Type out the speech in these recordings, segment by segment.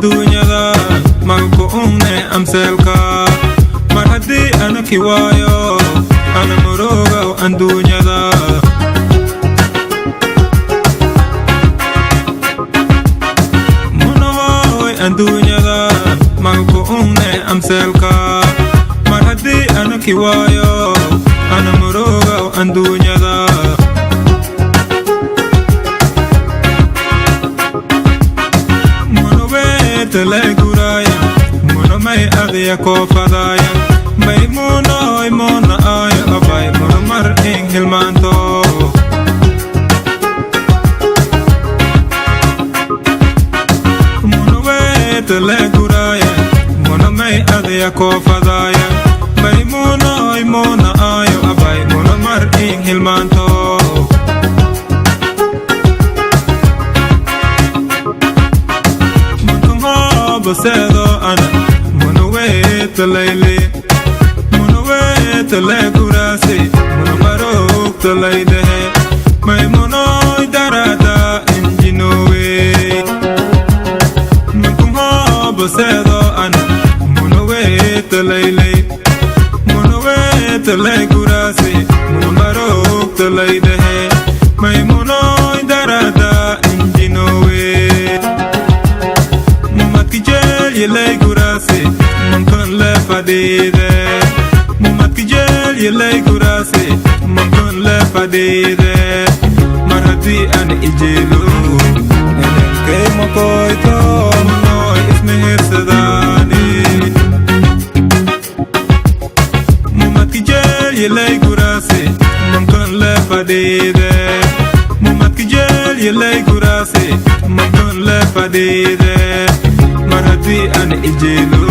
Dunyada malko umne amselka marhadi ana kiwayo ana muroga andunyada monoy andunyada malko umne amselka marhadi ana kiwayo ana muroga andunyada tele guraya mono mai adia ko fadaya mai mono ay mona ay abay mono mar ing hilmanto mono we tele guraya mono mai adia ko fadaya mai mono ay mona ay abay mono mar ing hilmanto Bosedo ana mono wet layli mono wet legurasi mono marok layde mai mono darada injinowe mono bosedo ana mono wet layli mono wet legurasi mono marok layde mai mono darada injinowe yelay gurasi mankon le fadide mumat kijel yelay gurasi mankon le fadide marhati an ijelu enen kay mokoy to no ismehir sadani mumat kijel yelay gurasi mankon le fadide mumat kijel yelay gurasi mankon le fadide marhati an ijelu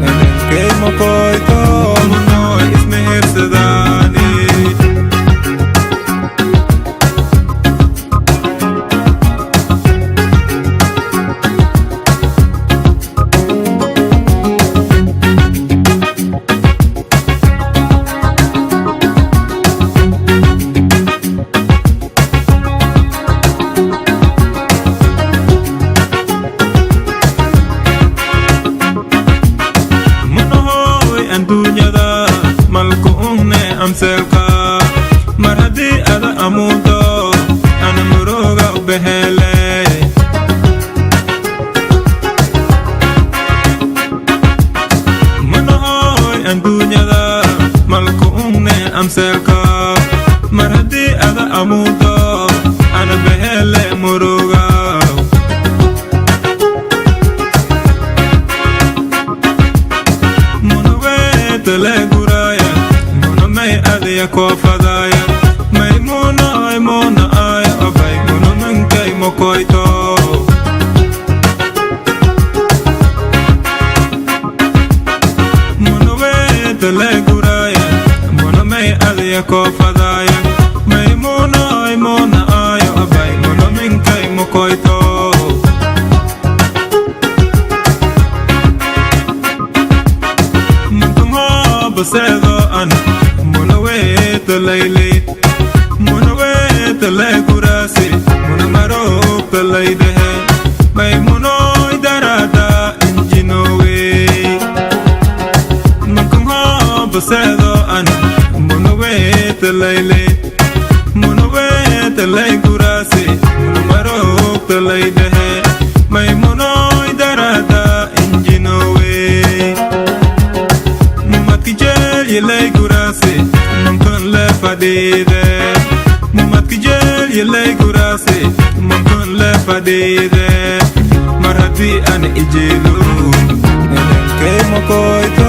enen kay mokoy to no ismehir sadani dunyada malko umne amselka marhadi ada amudo ana muroga ubehele manoy dunyada malko umne amselka marhadi ada amudo ana behele muroga tele guraya mono mai adia ko fadaya mai mono ay mona ay abay mono mankay mokoy to mono we tele guraya mono mai adia ko fadaya mai mono ay mona ay abay mono mankay mokoy to bosedo ana mono wet layli mono wet legurasi mono marok layde mai mono darada injinowe manko bosedo ana mono wet layli mono wet legurasi mono marok layde mai mono darada injinowe yelay gurasi mankon le fadide mumat kijel yelay gurasi mankon le fadide marhati an ijelu enen kay mokoy to